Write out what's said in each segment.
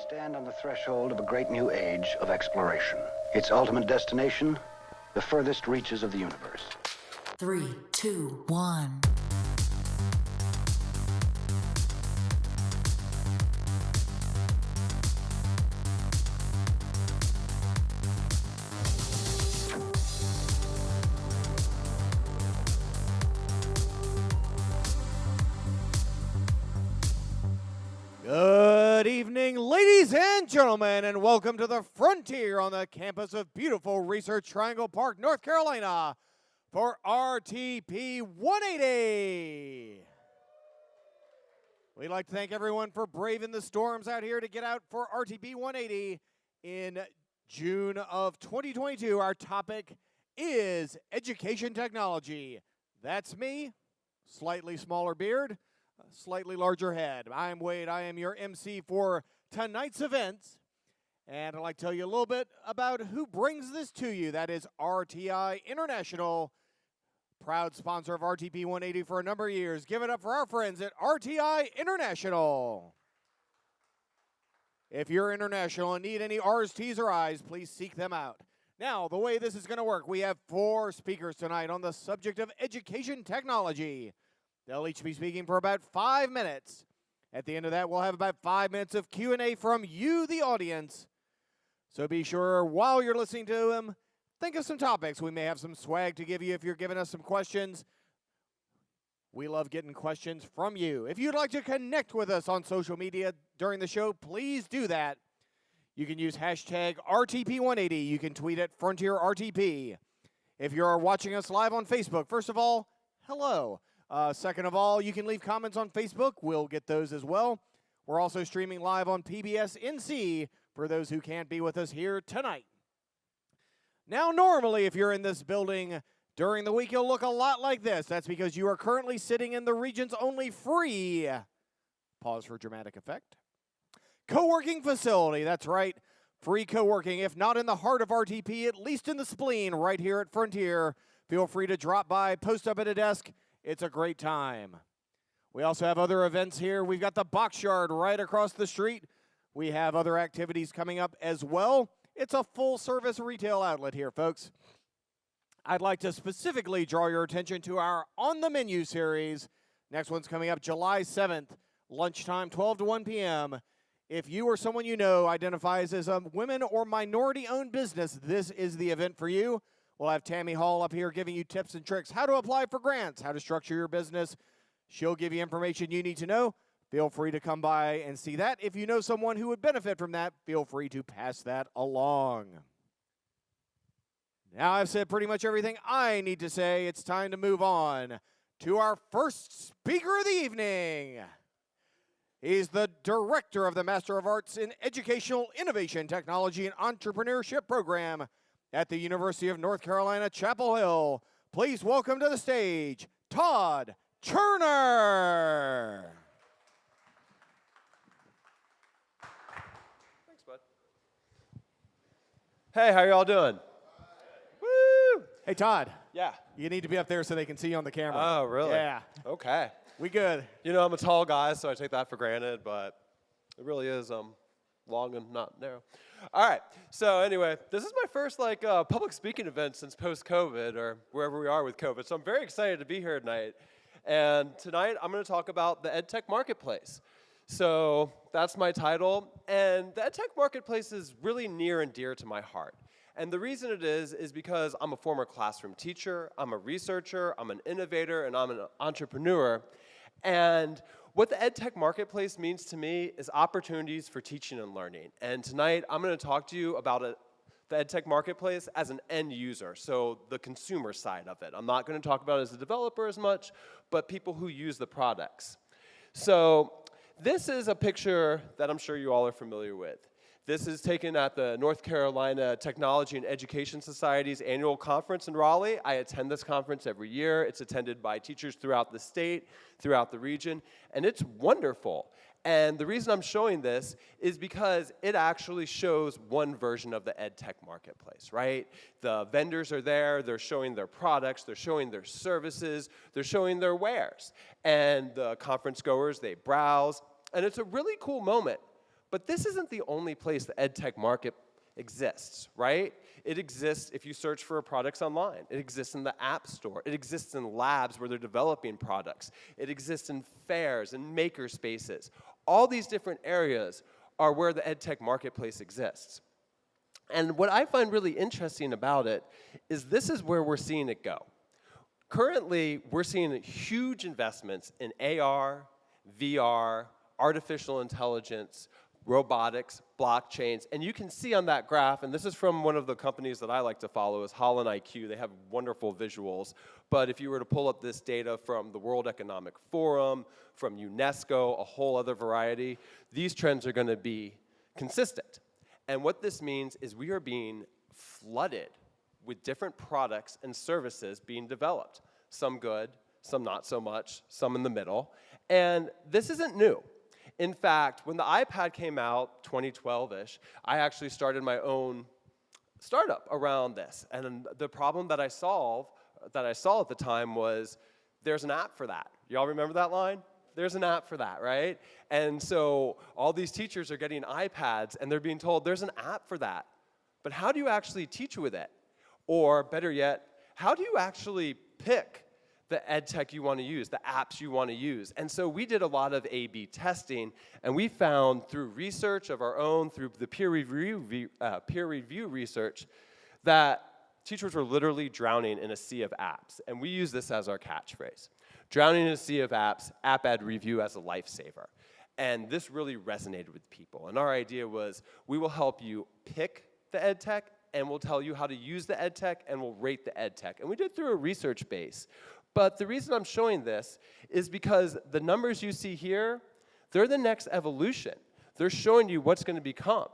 stand on the threshold of a great new age of exploration. Its ultimate destination, the furthest reaches of the universe. 3, 2, 1. Good evening, ladies and gentlemen, and welcome to the Frontier on the campus of beautiful Research Triangle Park, North Carolina, for RTP 180. We'd like to thank everyone for braving the storms out here to get out for RTP 180 in June of 2022. Our topic is education technology. That's me, slightly smaller beard, slightly larger head. I'm Wade. I am your MC for tonight's events. And I'd like to tell you a little bit about who brings this to you. That is RTI International, proud sponsor of RTP 180 for a number of years. Give it up for our friends at RTI International. If you're international and need any R's, T's, or I's, please seek them out. Now, the way this is going to work, we have 4 speakers tonight on the subject of education technology. They'll each be speaking for about 5 minutes. At the end of that, we'll have about 5 minutes of Q&A from you, the audience. So be sure, while you're listening to them, think of some topics. We may have some swag to give you if you're giving us some questions. We love getting questions from you. If you'd like to connect with us on social media during the show, please do that. You can use hashtag RTP180. You can tweet at FrontierRTP. If you're watching us live on Facebook, first of all, hello. Second of all, you can leave comments on Facebook. We'll get those as well. We're also streaming live on PBS NC for those who can't be with us here tonight. Now, normally, if you're in this building during the week, you'll look a lot like this. That's because you are currently sitting in the region's only free, pause for dramatic effect, co-working facility. That's right, free co-working. If not in the heart of RTP, at least in the spleen right here at Frontier. Feel free to drop by, post up at a desk. It's a great time. We also have other events here. We've got the Box Yard right across the street. We have other activities coming up as well. It's a full-service retail outlet here, folks. I'd like to specifically draw your attention to our On the Menu series. Next one's coming up July 7th, lunchtime, 12 to 1 p.m. If you or someone you know identifies as a women or minority-owned business, this is the event for you. We'll have Tammy Hall up here giving you tips and tricks, how to apply for grants, how to structure your business. She'll give you information you need to know. Feel free to come by and see that. If you know someone who would benefit from that, feel free to pass that along. Now I've said pretty much everything I need to say. It's time to move on to our first speaker of the evening. He's the director of the Master of Arts in Educational Innovation, Technology, and Entrepreneurship program at the University of North Carolina, Chapel Hill. Please welcome to the stage, Todd Turner. Thanks, bud. Hey, how y'all doing? Woo! Hey, Todd. Yeah. You need to be up there so they can see you on the camera. Oh, really? Yeah. Okay. We good. You know, I'm a tall guy, so I take that for granted, but it really is long and not narrow. All right. So anyway, this is my first public speaking event since post-COVID, or wherever we are with COVID. So I'm very excited to be here tonight. And tonight I'm going to talk about the Edtech Marketplace. So that's my title. And the Edtech Marketplace is really near and dear to my heart. And the reason it is because I'm a former classroom teacher, I'm a researcher, I'm an innovator, and I'm an entrepreneur. And what the Edtech Marketplace means to me is opportunities for teaching and learning. And tonight, I'm going to talk to you about the Edtech Marketplace as an end user, so the consumer side of it. I'm not going to talk about it as a developer as much, but people who use the products. So this is a picture that I'm sure you all are familiar with. This is taken at the North Carolina Technology and Education Society's annual conference in Raleigh. I attend this conference every year. It's attended by teachers throughout the state, throughout the region, and it's wonderful. And the reason I'm showing this is because it actually shows one version of the EdTech marketplace, right? The vendors are there, they're showing their products, they're showing their services, they're showing their wares. And the conference goers, they browse, and it's a really cool moment. But this isn't the only place the EdTech market exists, right? It exists if you search for products online. It exists in the App Store. It exists in labs where they're developing products. It exists in fairs and maker spaces. All these different areas are where the EdTech Marketplace exists. And what I find really interesting about it is this is where we're seeing it go. Currently, we're seeing huge investments in AR, VR, artificial intelligence, robotics, blockchains, and you can see on that graph, and this is from one of the companies that I like to follow, is Holland IQ. They have wonderful visuals, but if you were to pull up this data from the World Economic Forum, from UNESCO, a whole other variety, these trends are going to be consistent. And what this means is we are being flooded with different products and services being developed. Some good, some not so much, some in the middle. And this isn't new. In fact, when the iPad came out, 2012-ish, I actually started my own startup around this. And the problem that I saw at the time was, there's an app for that. Y'all remember that line? There's an app for that, right? And so all these teachers are getting iPads, and they're being told, there's an app for that. But how do you actually teach with it? Or better yet, how do you actually pick the EdTech you want to use, the apps you want to use? And so we did a lot of A/B testing, and we found through research of our own, through the peer review research, that teachers were literally drowning in a sea of apps. And we use this as our catchphrase. Drowning in a sea of apps, app ad review as a lifesaver. And this really resonated with people. And our idea was, we will help you pick the EdTech, and we'll tell you how to use the EdTech, and we'll rate the EdTech. And we did through a research base. But the reason I'm showing this is because the numbers you see here, they're the next evolution. They're showing you what's going to become.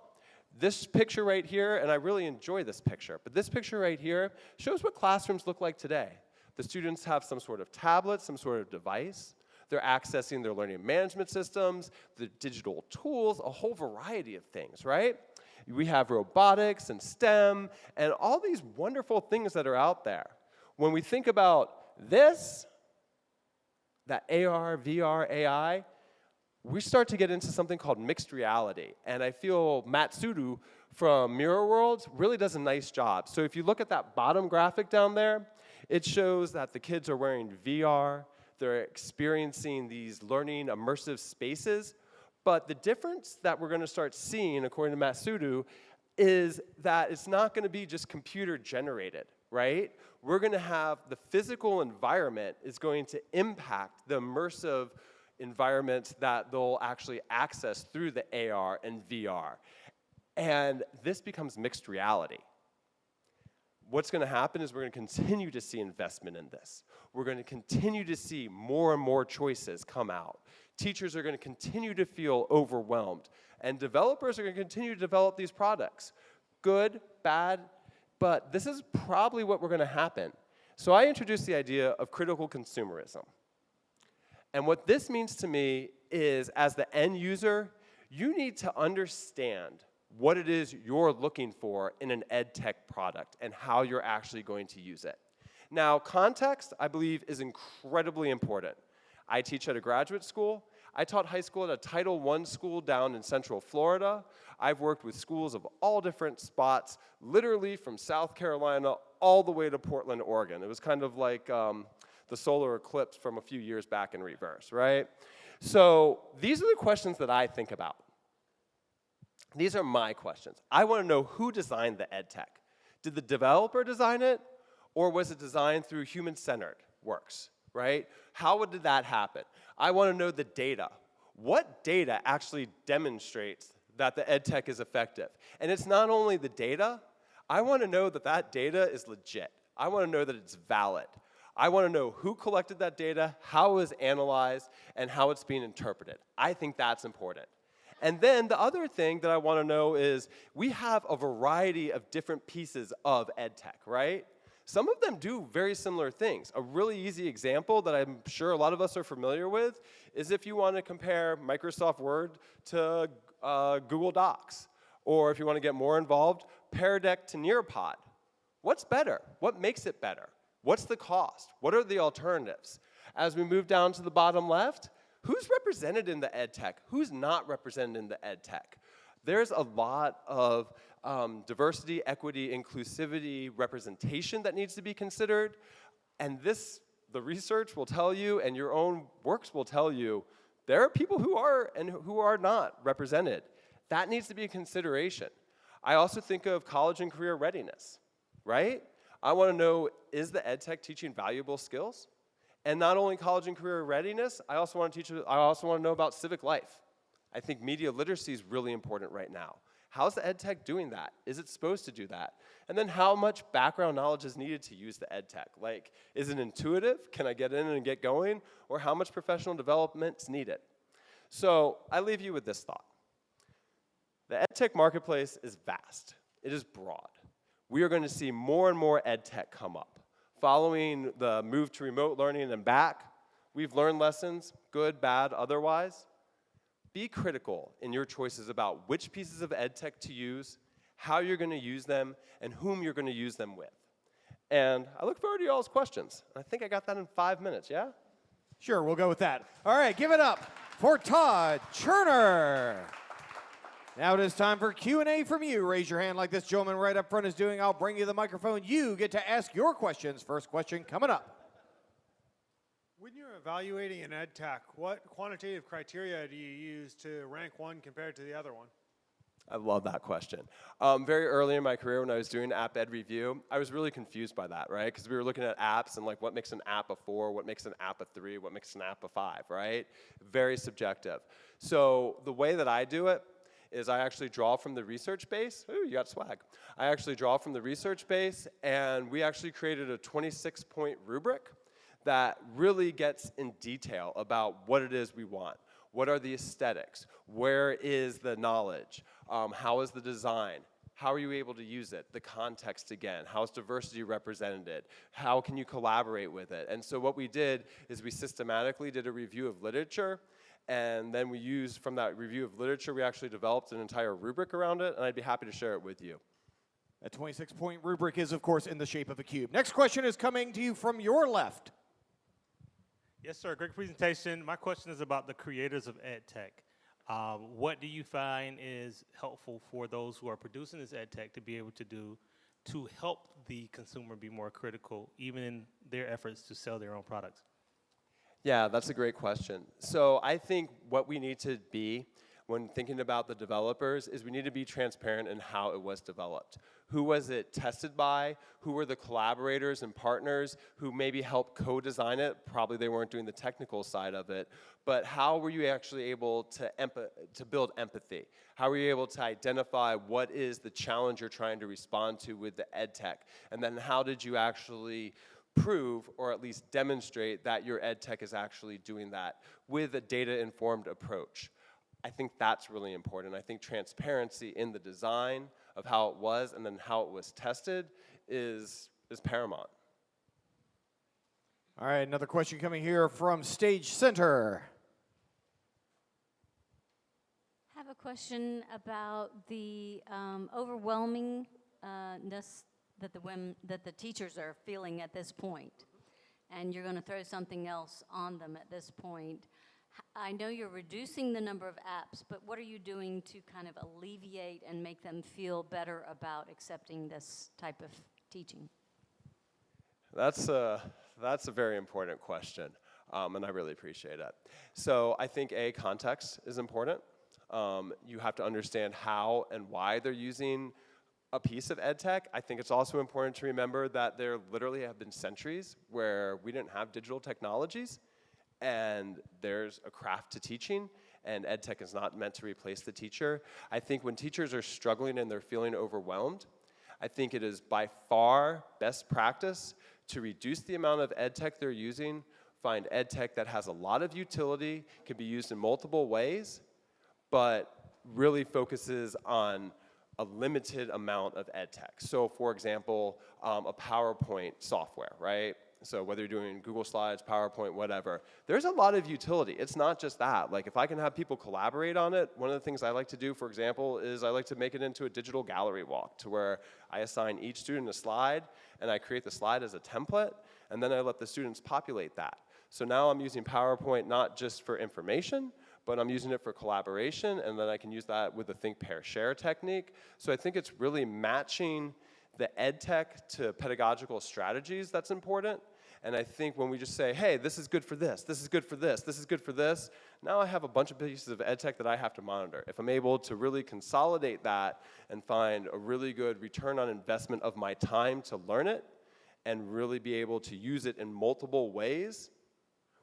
This picture right here, and I really enjoy this picture, but this picture right here shows what classrooms look like today. The students have some sort of tablet, some sort of device. They're accessing their learning management systems, the digital tools, a whole variety of things, right? We have robotics and STEM and all these wonderful things that are out there. When we think about this, that AR, VR, AI, we start to get into something called mixed reality. And I feel Matsudu from Mural really does a nice job. So if you look at that bottom graphic down there, it shows that the kids are wearing VR, they're experiencing these learning immersive spaces, but the difference that we're going to start seeing, according to Matsudu, is that it's not going to be just computer generated, right? We're going to have the physical environment is going to impact the immersive environments that they'll actually access through the AR and VR. And this becomes mixed reality. What's going to happen is we're going to continue to see investment in this. We're going to continue to see more and more choices come out. Teachers are going to continue to feel overwhelmed. And developers are going to continue to develop these products. Good, bad, but this is probably what we're going to happen. So I introduced the idea of critical consumerism. And what this means to me is, as the end user, you need to understand what it is you're looking for in an EdTech product and how you're actually going to use it. Now, context, I believe, is incredibly important. I teach at a graduate school. I taught high school at a Title I school down in Central Florida. I've worked with schools of all different spots, literally from South Carolina all the way to Portland, Oregon. It was kind of like the solar eclipse from a few years back in reverse, right? So these are the questions that I think about. These are my questions. I want to know who designed the EdTech. Did the developer design it, or was it designed through human-centered works, right? How did that happen? I want to know the data. What data actually demonstrates that the EdTech is effective? And it's not only the data. I want to know that that data is legit. I want to know that it's valid. I want to know who collected that data, how it was analyzed, and how it's being interpreted. I think that's important. And then the other thing that I want to know is we have a variety of different pieces of EdTech, right? Some of them do very similar things. A really easy example that I'm sure a lot of us are familiar with is if you want to compare Microsoft Word to Google Docs. Or if you want to get more involved, Pear Deck to Nearpod. What's better? What makes it better? What's the cost? What are the alternatives? As we move down to the bottom left, who's represented in the EdTech? Who's not represented in the EdTech? There's a lot of diversity, equity, inclusivity, representation that needs to be considered, and the research will tell you, and your own works will tell you, there are people who are and who are not represented. That needs to be a consideration. I also think of college and career readiness, right? I want to know, is the EdTech teaching valuable skills? And not only college and career readiness, I also want to know about civic life. I think media literacy is really important right now. How's the EdTech doing that? Is it supposed to do that? And then how much background knowledge is needed to use the EdTech? Like, is it intuitive? Can I get in and get going? Or how much professional development is needed? So I leave you with this thought. The EdTech marketplace is vast. It is broad. We are going to see more and more EdTech come up. Following the move to remote learning and back, we've learned lessons, good, bad, otherwise. Be critical in your choices about which pieces of EdTech to use, how you're going to use them, and whom you're going to use them with. And I look forward to y'all's questions. I think I got that in 5 minutes, yeah? Sure, we'll go with that. All right, give it up for Todd Turner. Now it is time for Q&A from you. Raise your hand like this gentleman right up front is doing. I'll bring you the microphone. You get to ask your questions. First question coming up. When you're evaluating an EdTech, what quantitative criteria do you use to rank one compared to the other one? I love that question. Very early in my career when I was doing app ed review, I was really confused by that, right? Because we were looking at apps and like what makes an app a 4, what makes an app a 3, what makes an app a 5, right? Very subjective. So the way that I do it is I actually draw from the research base. Ooh, you got swag. I actually draw from the research base, and we actually created a 26-point rubric that really gets in detail about what it is we want. What are the aesthetics? Where is the knowledge? How is the design? How are you able to use it? The context again. How is diversity represented? How can you collaborate with it? And so what we did is we systematically did a review of literature, and then we used from that review of literature, we actually developed an entire rubric around it, and I'd be happy to share it with you. That 26-point rubric is, of course, in the shape of a cube. Next question is coming to you from your left. Yes, sir. Great presentation. My question is about the creators of EdTech. What do you find is helpful for those who are producing this EdTech to be able to do to help the consumer be more critical, even in their efforts to sell their own products? Yeah, that's a great question. So I think what we need to be when thinking about the developers is we need to be transparent in how it was developed. Who was it tested by? Who were the collaborators and partners who maybe helped co-design it? Probably they weren't doing the technical side of it. But how were you actually able to build empathy? How were you able to identify what is the challenge you're trying to respond to with the EdTech? And then how did you actually prove or at least demonstrate that your EdTech is actually doing that with a data-informed approach? I think that's really important. I think transparency in the design of how it was and then how it was tested is paramount. All right, another question coming here from Stage Center. I have a question about the overwhelmingness that the teachers are feeling at this point, and you're going to throw something else on them at this point. I know you're reducing the number of apps, but what are you doing to kind of alleviate and make them feel better about accepting this type of teaching? That's a very important question, and I really appreciate it. So I think context is important. You have to understand how and why they're using a piece of EdTech. I think it's also important to remember that there literally have been centuries where we didn't have digital technologies, and there's a craft to teaching, and EdTech is not meant to replace the teacher. I think when teachers are struggling and they're feeling overwhelmed, I think it is by far best practice to reduce the amount of EdTech they're using, find EdTech that has a lot of utility, can be used in multiple ways, but really focuses on a limited amount of EdTech. So for example, a PowerPoint software, right? So whether you're doing Google Slides, PowerPoint, whatever, there's a lot of utility. It's not just that. Like if I can have people collaborate on it, one of the things I like to do, for example, is I like to make it into a digital gallery walk to where I assign each student a slide and I create the slide as a template and then I let the students populate that. So now I'm using PowerPoint not just for information, but I'm using it for collaboration, and then I can use that with the think, pair, share technique. So I think it's really matching the EdTech to pedagogical strategies that's important. And I think when we just say, hey, this is good for this, this is good for this, this is good for this, now I have a bunch of pieces of EdTech that I have to monitor. If I'm able to really consolidate that and find a really good return on investment of my time to learn it, and really be able to use it in multiple ways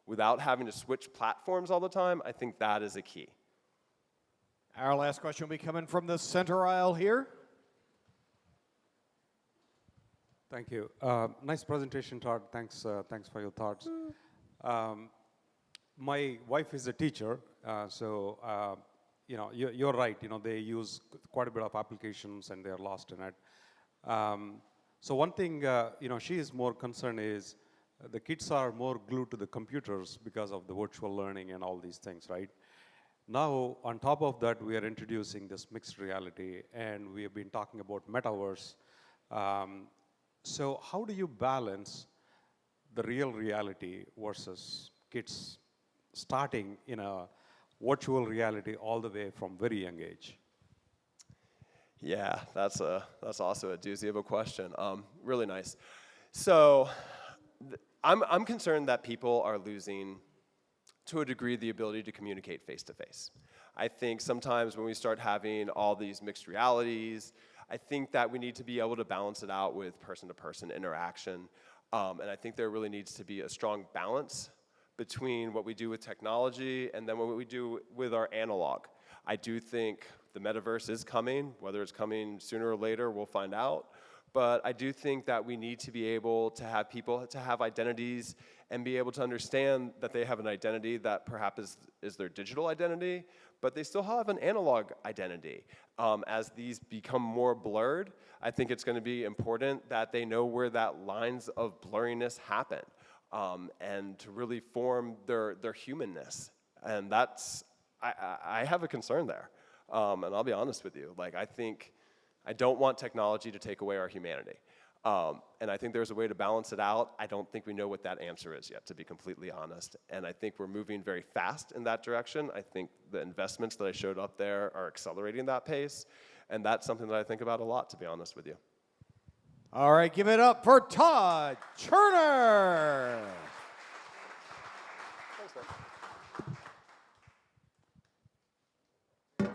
without having to switch platforms all the time, I think that is a key. Our last question will be coming from the center aisle here. Thank you. Nice presentation, Todd. Thanks for your thoughts. My wife is a teacher, so you're right. They use quite a bit of applications and they're lost in it. So one thing she is more concerned is the kids are more glued to the computers because of the virtual learning and all these things, right? Now, on top of that, we are introducing this mixed reality, and we have been talking about metaverse. So how do you balance the real reality versus kids starting in a virtual reality all the way from very young age? Yeah, that's also a doozy of a question. Really nice. So I'm concerned that people are losing, to a degree, the ability to communicate face-to-face. I think sometimes when we start having all these mixed realities, I think that we need to be able to balance it out with person-to-person interaction. And I think there really needs to be a strong balance between what we do with technology and then what we do with our analog. I do think the metaverse is coming. Whether it's coming sooner or later, we'll find out. But I do think that we need to be able to have people to have identities and be able to understand that they have an identity that perhaps is their digital identity, but they still have an analog identity. As these become more blurred, I think it's going to be important that they know where that lines of blurriness happen, and to really form their humanness. And that's, I have a concern there. And I'll be honest with you, I don't want technology to take away our humanity. And I think there's a way to balance it out. I don't think we know what that answer is yet, to be completely honest. And I think we're moving very fast in that direction. I think the investments that I showed up there are accelerating that pace. And that's something that I think about a lot, to be honest with you. All right, give it up for Todd Turner.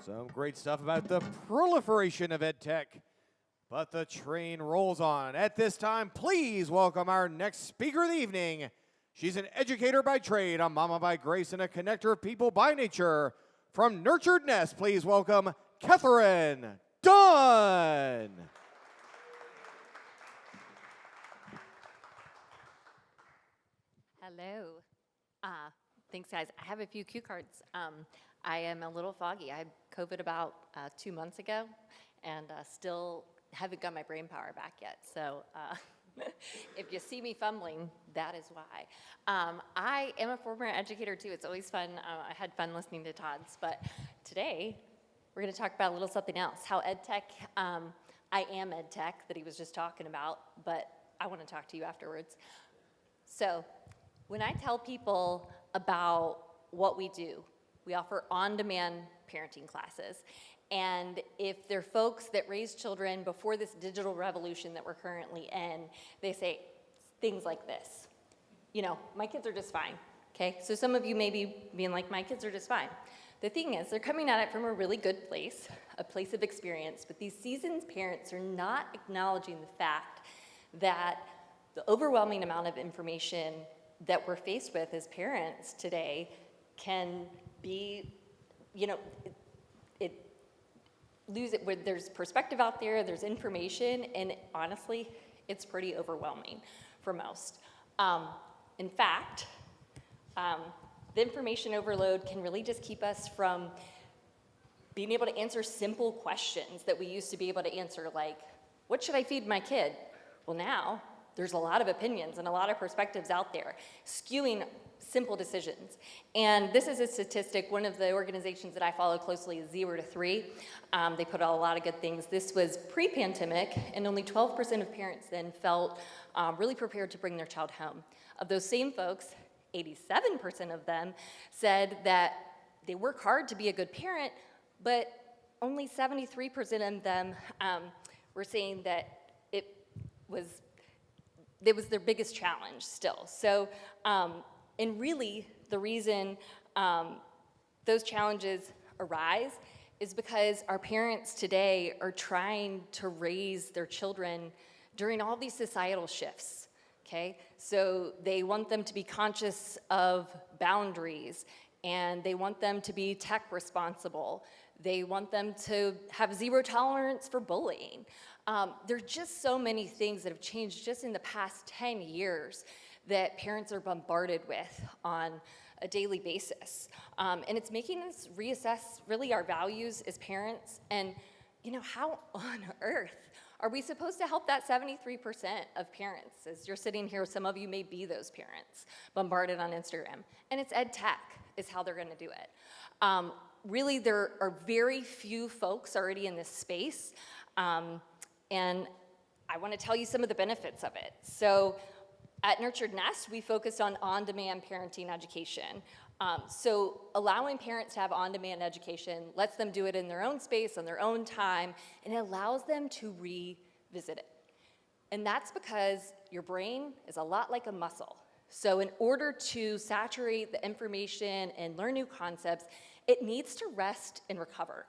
Some great stuff about the proliferation of EdTech. But the train rolls on. At this time, please welcome our next speaker of the evening. She's an educator by trade, a mama by grace, and a connector of people by nature. From Nurtured Nest, please welcome Catherine Dunn. Hello. Thanks, guys. I have a few cue cards. I am a little foggy. I had COVID about 2 months ago, and still haven't got my brain power back yet. So if you see me fumbling, that is why. I am a former educator, too. It's always fun. I had fun listening to Todd's. But today, we're going to talk about a little something else, how EdTech, I am EdTech that he was just talking about, but I want to talk to you afterwards. So when I tell people about what we do, we offer on-demand parenting classes. And if they're folks that raise children before this digital revolution that we're currently in, they say things like this. My kids are just fine, okay? So some of you may be being like, my kids are just fine. The thing is, they're coming at it from a really good place, a place of experience, but these seasoned parents are not acknowledging the fact that the overwhelming amount of information that we're faced with as parents today can be, lose it where there's perspective out there, there's information, and honestly, it's pretty overwhelming for most. In fact, the information overload can really just keep us from being able to answer simple questions that we used to be able to answer, like, what should I feed my kid? Well, now, there's a lot of opinions and a lot of perspectives out there, skewing simple decisions. And this is a statistic. One of the organizations that I follow closely is 0 to 3. They put out a lot of good things. This was pre-pandemic, and only 12% of parents then felt really prepared to bring their child home. Of those same folks, 87% of them said that they work hard to be a good parent, but only 73% of them were saying that it was their biggest challenge still. So, and really the reason those challenges arise is because our parents today are trying to raise their children during all these societal shifts, okay? So they want them to be conscious of boundaries, and they want them to be tech responsible. They want them to have zero tolerance for bullying. There's just so many things that have changed just in the past 10 years that parents are bombarded with on a daily basis. And it's making us reassess really our values as parents, and how on earth are we supposed to help that 73% of parents? As you're sitting here, some of you may be those parents bombarded on Instagram. And it's EdTech is how they're gonna do it. Really, there are very few folks already in this space. And I wanna tell you some of the benefits of it. So at Nurtured Nest, we focus on on-demand parenting education. So allowing parents to have on-demand education lets them do it in their own space, on their own time, and it allows them to revisit it. And that's because your brain is a lot like a muscle. So in order to saturate the information and learn new concepts, it needs to rest and recover.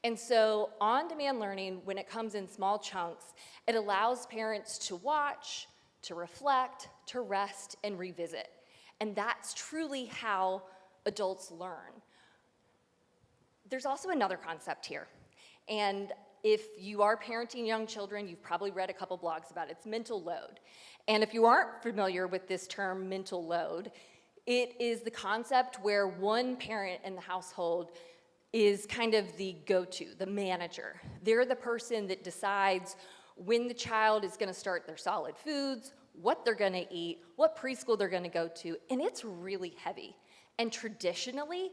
And so on-demand learning, when it comes in small chunks, it allows parents to watch, to reflect, to rest, and revisit. And that's truly how adults learn. There's also another concept here. And if you are parenting young children, you've probably read a couple blogs about it. It's mental load. And if you aren't familiar with this term, mental load, it is the concept where one parent in the household is kind of the go-to, the manager. They're the person that decides when the child is gonna start their solid foods, what they're gonna eat, what preschool they're gonna go to, and it's really heavy. And traditionally,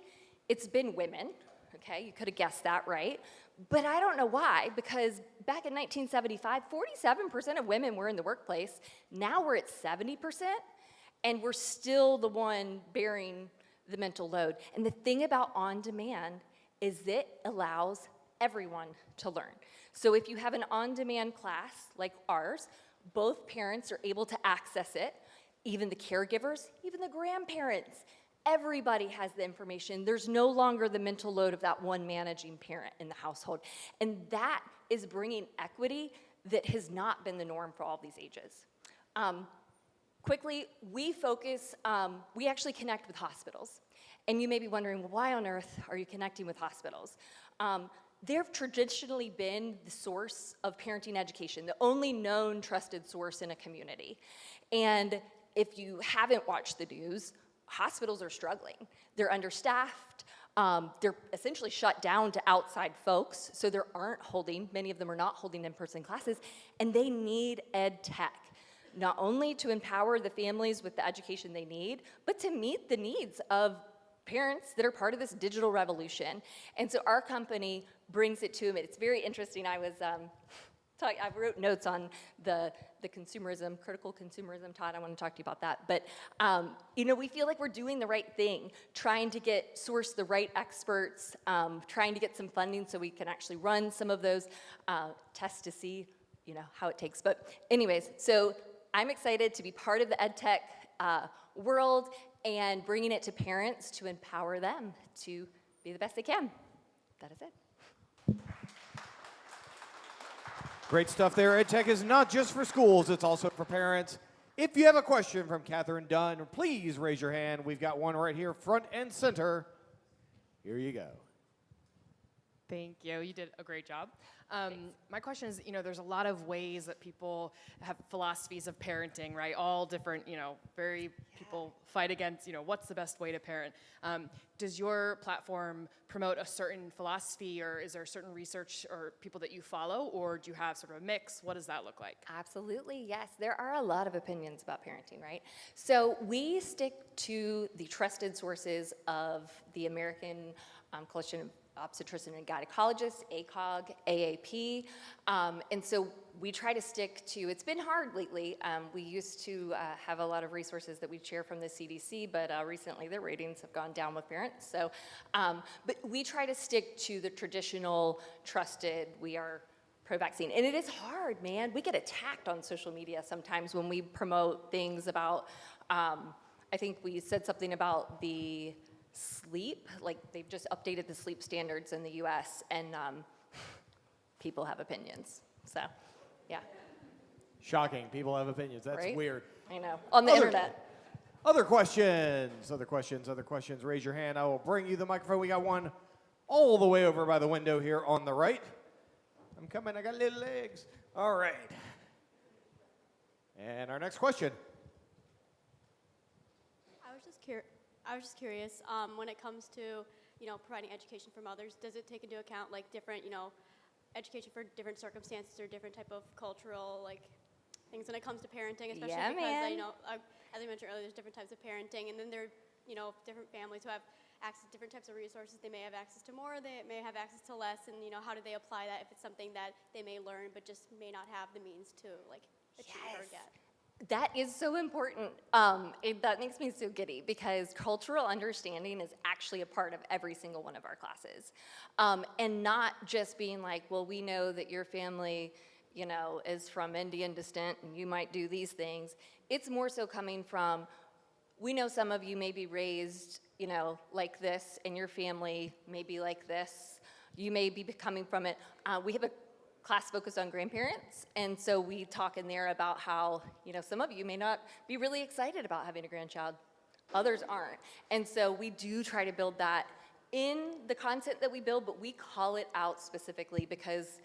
it's been women, okay? You could have guessed that, right? But I don't know why, because back in 1975, 47% of women were in the workplace. Now we're at 70%, and we're still the one bearing the mental load. And the thing about on-demand is it allows everyone to learn. So if you have an on-demand class like ours, both parents are able to access it, even the caregivers, even the grandparents. Everybody has the information. There's no longer the mental load of that one managing parent in the household. And that is bringing equity that has not been the norm for all these ages. Quickly, we actually connect with hospitals. And you may be wondering, well, why on earth are you connecting with hospitals? They've traditionally been the source of parenting education, the only known trusted source in a community. And if you haven't watched the news, hospitals are struggling. They're understaffed. They're essentially shut down to outside folks, so many of them are not holding in-person classes, and they need EdTech, not only to empower the families with the education they need, but to meet the needs of parents that are part of this digital revolution. And so our company brings it to them. It's very interesting. I wrote notes on the consumerism, critical consumerism. Todd, I want to talk to you about that. But we feel like we're doing the right thing, trying to source the right experts, trying to get some funding so we can actually run some of those tests to see, how it takes. But anyways, so I'm excited to be part of the EdTech world and bringing it to parents to empower them to be the best they can. That is it. Great stuff there. EdTech is not just for schools, it's also for parents. If you have a question from Catherine Dunn, please raise your hand. We've got one right here, front and center. Here you go. Thank you. You did a great job. My question is, there's a lot of ways that people have philosophies of parenting, right? All different, people fight against, what's the best way to parent. Does your platform promote a certain philosophy, or is there certain research or people that you follow, or do you have sort of a mix? What does that look like? Absolutely, yes. There are a lot of opinions about parenting, right? So we stick to the trusted sources of the American Coalition of obstetrician and gynecologist, ACOG, AAP, and so we try to stick to, it's been hard lately. We used to have a lot of resources that we share from the CDC, but recently their ratings have gone down with parents. So, but we try to stick to the traditional, trusted, we are pro-vaccine. And it is hard, man. We get attacked on social media sometimes when we promote things about, I think we said something about the sleep, like they've just updated the sleep standards in the US, and people have opinions, so, yeah. Shocking, people have opinions, that's Right? weird. I know, on the internet. Other questions, other questions, other questions, raise your hand. I will bring you the microphone. We got one all the way over by the window here on the right. I'm coming, I got little legs. All right. And our next question. I was just curious, when it comes to, providing education from others, does it take into account like different, education for different circumstances or different type of cultural things when it comes to parenting, especially Yeah, because man. as I mentioned earlier, there's different types of parenting, and then there are, different families who have access to different types of resources. They may have access to more, they may have access to less, and how do they apply that if it's something that they may learn but just may not have the means to achieve or get? That is so important. That makes me so giddy because cultural understanding is actually a part of every single one of our classes. And not just being like, well, we know that your family, is from Indian descent and you might do these things. It's more so coming from, we know some of you may be raised, like this, and your family may be like this. You may be coming from it. We have a class focused on grandparents, and so we talk in there about how, some of you may not be really excited about having a grandchild. Others aren't. And so we do try to build that in the content that we build, but we call it out specifically because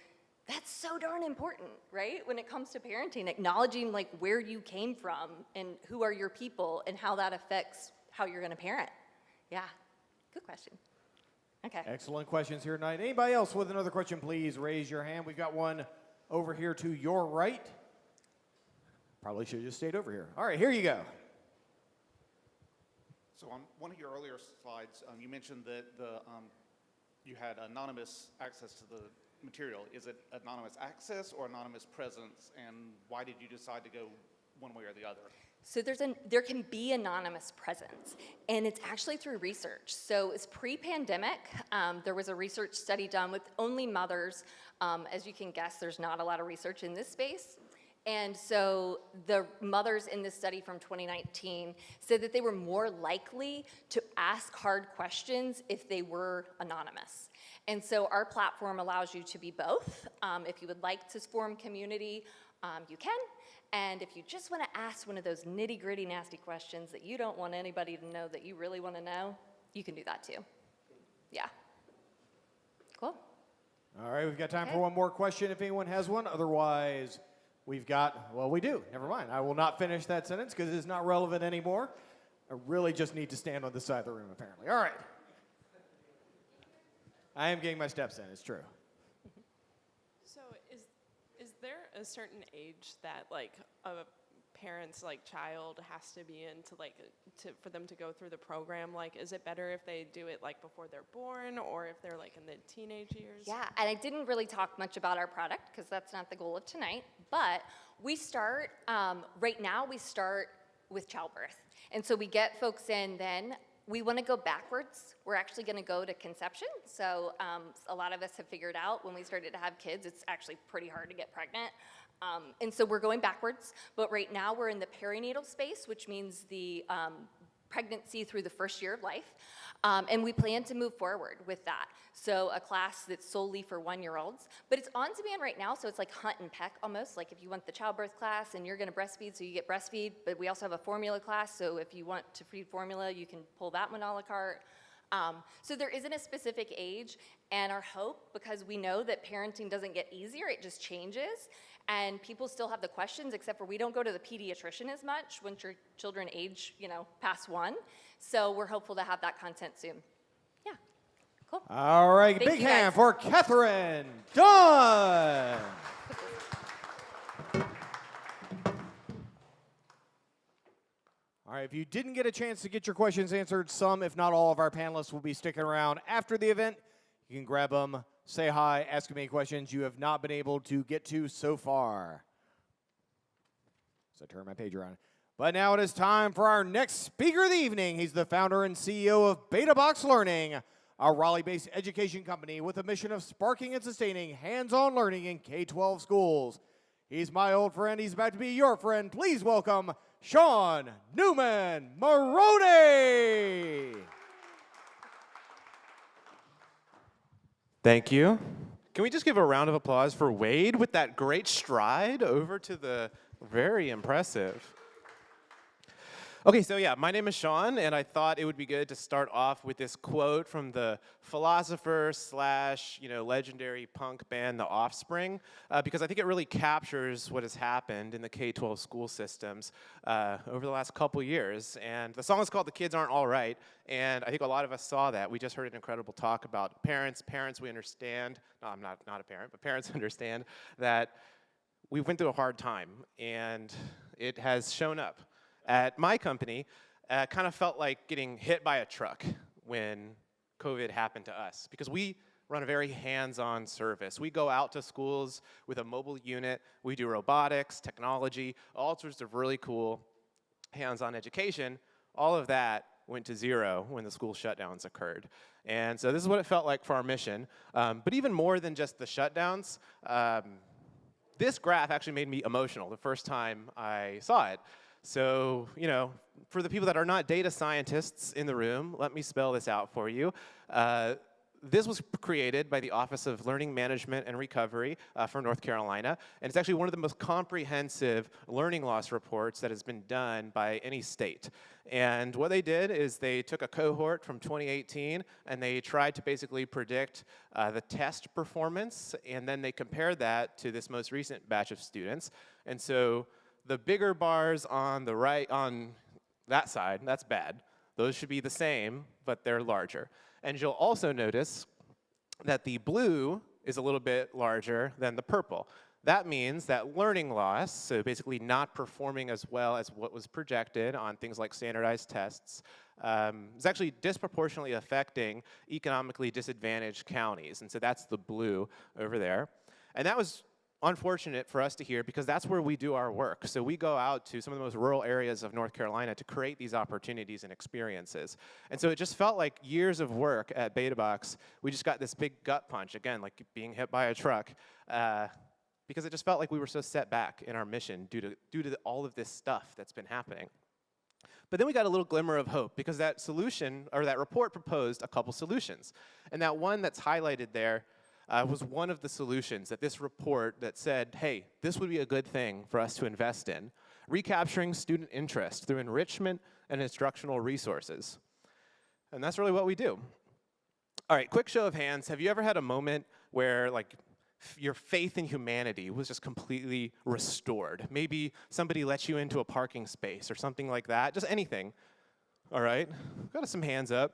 that's so darn important, right? When it comes to parenting, acknowledging where you came from and who are your people and how that affects how you're gonna parent. Yeah, good question. Okay. Excellent questions here tonight. Anybody else with another question, please raise your hand. We've got one over here to your right. Probably should have just stayed over here. All right, here you go. So on one of your earlier slides, you mentioned that you had anonymous access to the material. Is it anonymous access or anonymous presence, and why did you decide to go one way or the other? So there can be anonymous presence, and it's actually through research. So it's pre-pandemic. There was a research study done with only mothers. As you can guess, there's not a lot of research in this space. And so the mothers in this study from 2019 said that they were more likely to ask hard questions if they were anonymous. And so our platform allows you to be both. If you would like to form community, you can. And if you just want to ask one of those nitty-gritty, nasty questions that you don't want anybody to know that you really want to know, you can do that too. Yeah. Cool. All right, we've got time for one more question if anyone has one. Otherwise, we've got, well, we do. Never mind. I will not finish that sentence because it's not relevant anymore. I really just need to stand on this side of the room, apparently. All right. I am getting my steps in. It's true. So is there a certain age that a parent's child has to be in for them to go through the program? Is it better if they do it before they're born or if they're in the teenage years? Yeah, and I didn't really talk much about our product because that's not the goal of tonight, but we start, right now we start with childbirth. And so we get folks in then. We want to go backwards. We're actually going to go to conception. So a lot of us have figured out when we started to have kids, it's actually pretty hard to get pregnant. And so we're going backwards. But right now we're in the perinatal space, which means the pregnancy through the first year of life. And we plan to move forward with that. So a class that's solely for 1-year-olds. But it's on demand right now, so it's like hunt and peck almost. Like if you want the childbirth class and you're going to breastfeed, so you get breastfeed. But we also have a formula class, so if you want to feed formula, you can pull that one a la carte. So there isn't a specific age. And our hope, because we know that parenting doesn't get easier, it just changes. And people still have the questions, except for we don't go to the pediatrician as much once your children age, past 1. So we're hopeful to have that content soon. Yeah, cool. All right, Thank big you, hand guys. for Catherine Dunn. All right, if you didn't get a chance to get your questions answered, some, if not all, of our panelists will be sticking around after the event. You can grab them, say hi, ask them any questions you have not been able to get to so far. So turn my page around. But now it is time for our next speaker of the evening. He's the founder and CEO of BetaBox Learning, a Raleigh-based education company with a mission of sparking and sustaining hands-on learning in K-12 schools. He's my old friend. He's about to be your friend. Please welcome Sean Newman Maroney. Thank you. Can we just give a round of applause for Wade with that great stride over to the very impressive. Okay, so yeah, my name is Sean, and I thought it would be good to start off with this quote from the philosopher slash, legendary punk band, The Offspring, because I think it really captures what has happened in the K-12 school systems over the last couple years. And the song is called The Kids Aren't All Right, and I think a lot of us saw that. We just heard an incredible talk about parents. Parents, we understand, no, I'm not a parent, but parents understand that we went through a hard time, and it has shown up. At my company, kind of felt like getting hit by a truck when COVID happened to us, because we run a very hands-on service. We go out to schools with a mobile unit. We do robotics, technology, all sorts of really cool hands-on education. All of that went to zero when the school shutdowns occurred. And so this is what it felt like for our mission. But even more than just the shutdowns, this graph actually made me emotional the first time I saw it. So, for the people that are not data scientists in the room, let me spell this out for you. This was created by the Office of Learning Management and Recovery for North Carolina, and it's actually one of the most comprehensive learning loss reports that has been done by any state. And what they did is they took a cohort from 2018, and they tried to basically predict the test performance, and then they compared that to this most recent batch of students. And so the bigger bars on the right, on that side, that's bad. Those should be the same, but they're larger. And you'll also notice that the blue is a little bit larger than the purple. That means that learning loss, so basically not performing as well as what was projected on things like standardized tests, is actually disproportionately affecting economically disadvantaged counties. And so that's the blue over there. And that was unfortunate for us to hear, because that's where we do our work. So we go out to some of the most rural areas of North Carolina to create these opportunities and experiences. And so it just felt like years of work at BetaBox. We just got this big gut punch, again, like being hit by a truck, because it just felt like we were so set back in our mission due to all of this stuff that's been happening. But then we got a little glimmer of hope, because that solution, or that report, proposed a couple solutions. And that one that's highlighted there was one of the solutions that this report that said, hey, this would be a good thing for us to invest in, recapturing student interest through enrichment and instructional resources. And that's really what we do. All right, quick show of hands. Have you ever had a moment where your faith in humanity was just completely restored? Maybe somebody let you into a parking space or something like that, just anything. All right, got some hands up.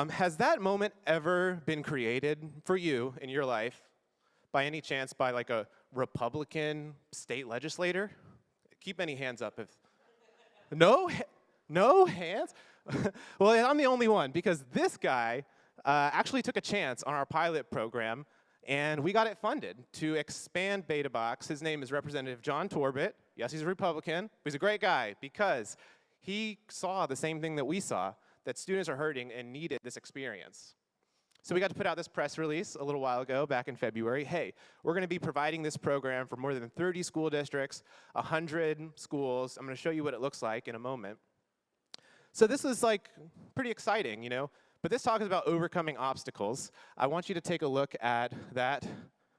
Has that moment ever been created for you in your life, by any chance, by like a Republican state legislator? Keep any hands up. No hands? Well, I'm the only one, because this guy actually took a chance on our pilot program, and we got it funded to expand BetaBox. His name is Representative John Torbett. Yes, he's a Republican, but he's a great guy, because he saw the same thing that we saw, that students are hurting and needed this experience. So we got to put out this press release a little while ago, back in February. Hey, we're going to be providing this program for more than 30 school districts, 100 schools. I'm going to show you what it looks like in a moment. So this is pretty exciting, But this talk is about overcoming obstacles. I want you to take a look at that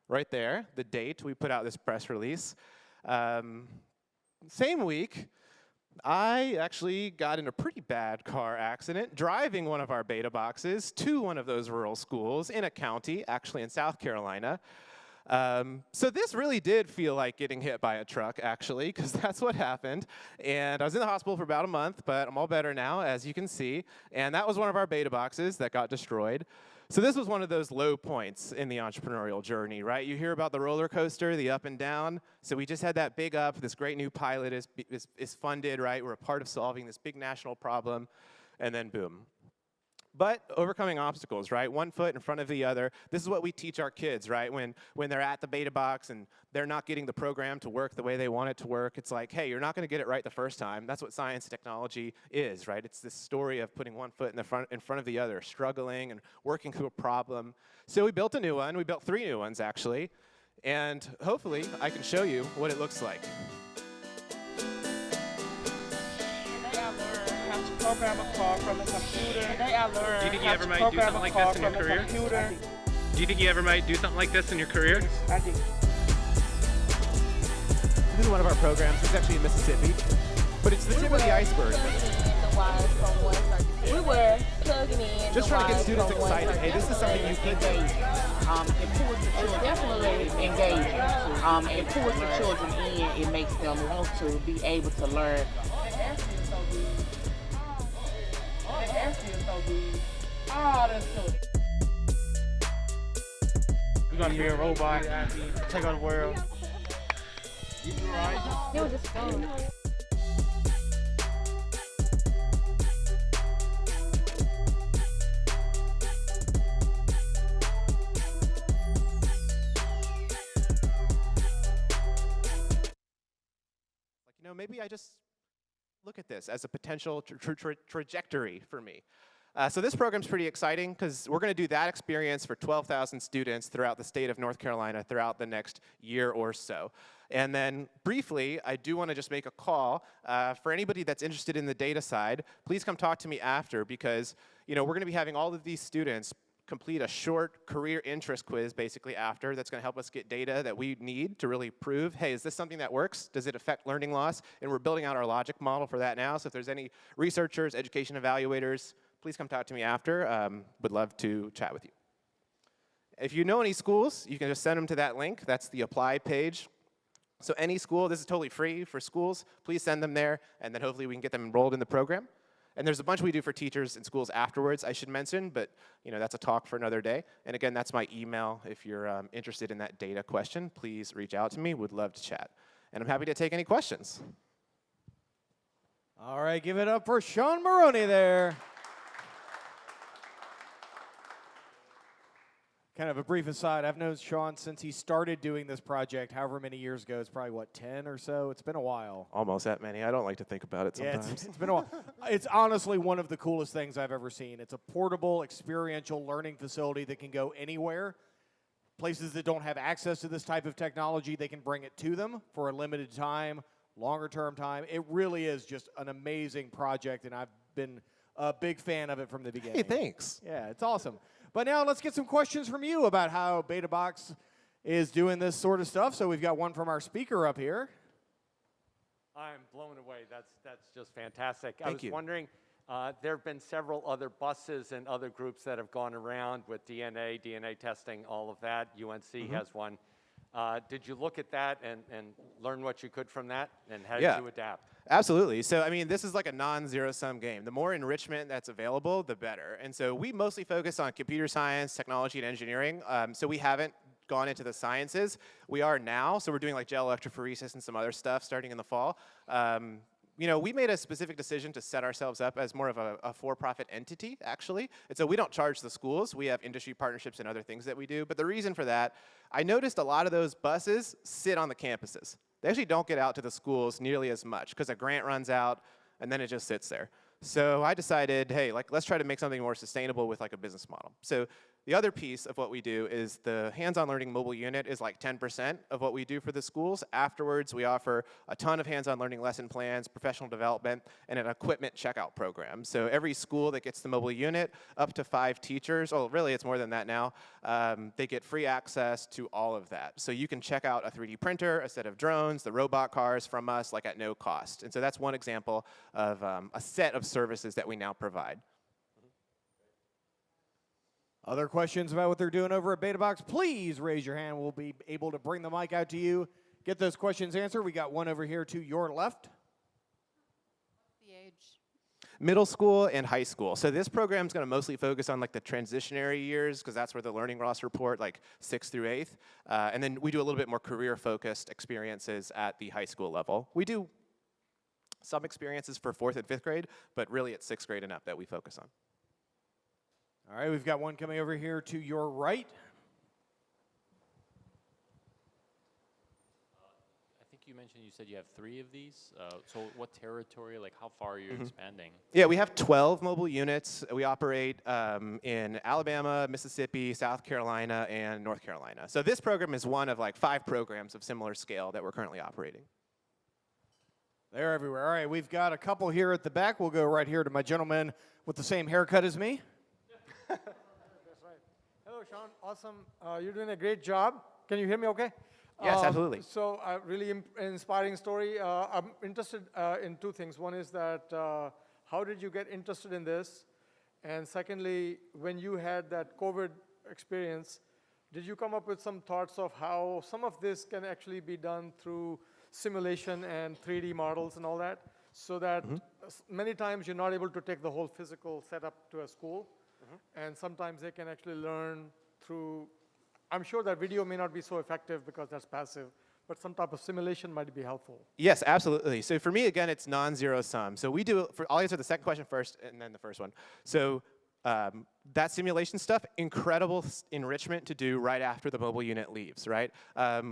right there, the date we put out this press release. Same week, I actually got in a pretty bad car accident driving one of our BetaBoxes to one of those rural schools in a county, actually in South Carolina. So this really did feel like getting hit by a truck, actually, because that's what happened. And I was in the hospital for about a month, but I'm all better now, as you can see. And that was one of our BetaBoxes that got destroyed. So this was one of those low points in the entrepreneurial journey, right? You hear about the roller coaster, the up and down. So we just had that big up. This great new pilot is funded, right? We're a part of solving this big national problem. And then boom. but overcoming obstacles, right? One foot in front of the other. This is what we teach our kids, right? When they're at the beta box and they're not getting the program to work the way they want it to work, it's like, hey, you're not going to get it right the first time. That's what science and technology is, right? It's this story of putting one foot in front of the other, struggling and working through a problem. So we built a new one. We built 3 new ones, actually. And hopefully, I can show you what it looks like. Program a car from a computer. Today I learned. Do you think you ever might do something like this in your career? Do you think you ever might do something like this in your career? I do. This is one of our programs. It's actually in Mississippi, but it's the tip of the iceberg. We were plugging in. Just trying to get students excited. Hey, this is something you can do. It's definitely engaging. It pulls the children in. It makes them want to be able to learn. Oh, that's so. You're gonna be a robot, take over the world. You do right? It was just fun. Maybe I just look at this as a potential trajectory for me. So this program's pretty exciting because we're going to do that experience for 12,000 students throughout the state of North Carolina throughout the next year or so. And then briefly, I do want to just make a call for anybody that's interested in the data side. Please come talk to me after because we're going to be having all of these students complete a short career interest quiz basically after that's going to help us get data that we need to really prove, hey, is this something that works? Does it affect learning loss? And we're building out our logic model for that now. So if there's any researchers, education evaluators, please come talk to me after. Would love to chat with you. If you know any schools, you can just send them to that link. That's the apply page. So any school, this is totally free for schools. Please send them there, and then hopefully we can get them enrolled in the program. And there's a bunch we do for teachers in schools afterwards, I should mention, but that's a talk for another day. And again, that's my email. If you're interested in that data question, please reach out to me. Would love to chat. And I'm happy to take any questions. All right, give it up for Sean Maroney there. Kind of a brief aside, I've known Sean since he started doing this project, however many years ago. It's probably, what, 10 or so? It's been a while. Almost that many. I don't like to think about it sometimes. Yeah, it's been a while. It's honestly one of the coolest things I've ever seen. It's a portable, experiential learning facility that can go anywhere. Places that don't have access to this type of technology, they can bring it to them for a limited time, longer-term time. It really is just an amazing project, and I've been a big fan of it from the beginning. Hey, thanks. Yeah, it's awesome. But now let's get some questions from you about how BetaBox is doing this sort of stuff. So we've got one from our speaker up here. I'm blown away. That's just fantastic. Thank you. I was wondering, there have been several other buses and other groups that have gone around with DNA testing, all of that. UNC has one. Did you look at that and learn what you could from that? And how did you adapt? Absolutely. So, I mean, this is like a non-zero-sum game. The more enrichment that's available, the better. And so we mostly focus on computer science, technology, and engineering. So we haven't gone into the sciences. We are now. So we're doing like gel electrophoresis and some other stuff starting in the fall. We made a specific decision to set ourselves up as more of a for-profit entity, actually. And so we don't charge the schools. We have industry partnerships and other things that we do. But the reason for that, I noticed a lot of those buses sit on the campuses. They actually don't get out to the schools nearly as much because a grant runs out and then it just sits there. So I decided, hey, let's try to make something more sustainable with like a business model. So the other piece of what we do is the hands-on learning mobile unit is like 10% of what we do for the schools. Afterwards, we offer a ton of hands-on learning lesson plans, professional development, and an equipment checkout program. So every school that gets the mobile unit, up to 5 teachers, oh, really, it's more than that now, they get free access to all of that. So you can check out a 3D printer, a set of drones, the robot cars from us, like at no cost. And so that's one example of a set of services that we now provide. Other questions about what they're doing over at BetaBox, please raise your hand. We'll be able to bring the mic out to you. Get those questions answered. We got one over here to your left. The age. Middle school and high school. So this program is going to mostly focus on like the transitionary years because that's where the learning loss report, like 6th through 8th. And then we do a little bit more career-focused experiences at the high school level. We do some experiences for 4th and 5th grade, but really it's 6th grade and up that we focus on. All right, we've got one coming over here to your right. I think you mentioned you said you have 3 of these. So what territory, like how far are you expanding? Yeah, we have 12 mobile units. We operate in Alabama, Mississippi, South Carolina, and North Carolina. So this program is one of like 5 programs of similar scale that we're currently operating. They're everywhere. All right, we've got a couple here at the back. We'll go right here to my gentleman with the same haircut as me. That's right. Hello, Sean. Awesome. You're doing a great job. Can you hear me okay? Yes, absolutely. So, really inspiring story. I'm interested in 2 things. One is that how did you get interested in this? And secondly, when you had that COVID experience, did you come up with some thoughts of how some of this can actually be done through simulation and 3D models and all that, so that many times you're not able to take the whole physical setup to a school, and sometimes they can actually learn through, I'm sure that video may not be so effective because that's passive, but some type of simulation might be helpful. Yes, absolutely. So for me, again, it's non-zero sum. So we do, I'll answer the second question first and then the first one. So that simulation stuff, incredible enrichment to do right after the mobile unit leaves, right?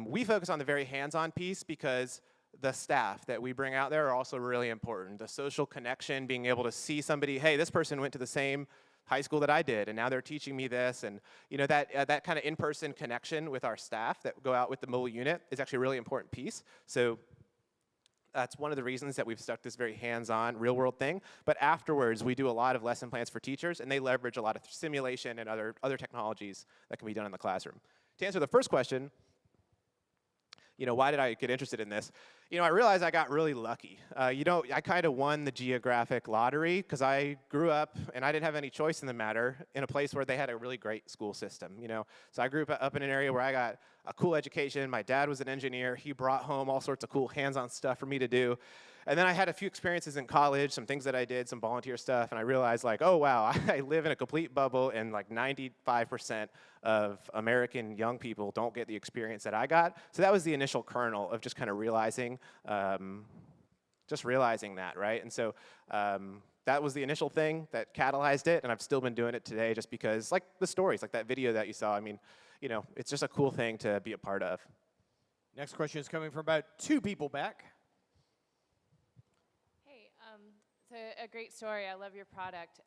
We focus on the very hands-on piece because the staff that we bring out there are also really important. The social connection, being able to see somebody, hey, this person went to the same high school that I did, and now they're teaching me this, and you know that kind of in-person connection with our staff that go out with the mobile unit is actually a really important piece. So that's one of the reasons that we've stuck this very hands-on, real-world thing. But afterwards, we do a lot of lesson plans for teachers, and they leverage a lot of simulation and other technologies that can be done in the classroom. To answer the first question, you know, why did I get interested in this? You know, I realized I got really lucky. You know, I kind of won the geographic lottery because I grew up and I didn't have any choice in the matter in a place where they had a really great school system, you know. So I grew up in an area where I got a cool education. My dad was an engineer. He brought home all sorts of cool hands-on stuff for me to do. And then I had a few experiences in college, some things that I did, some volunteer stuff, and I realized like, oh wow, I live in a complete bubble and like 95% of American young people don't get the experience that I got. So that was the initial kernel of just kind of realizing, that, right? And so that was the initial thing that catalyzed it, and I've still been doing it today just because, like the stories, like that video that you saw, I mean, you know, it's just a cool thing to be a part of. Next question is coming from about 2 people back. It's a great story. I love your product.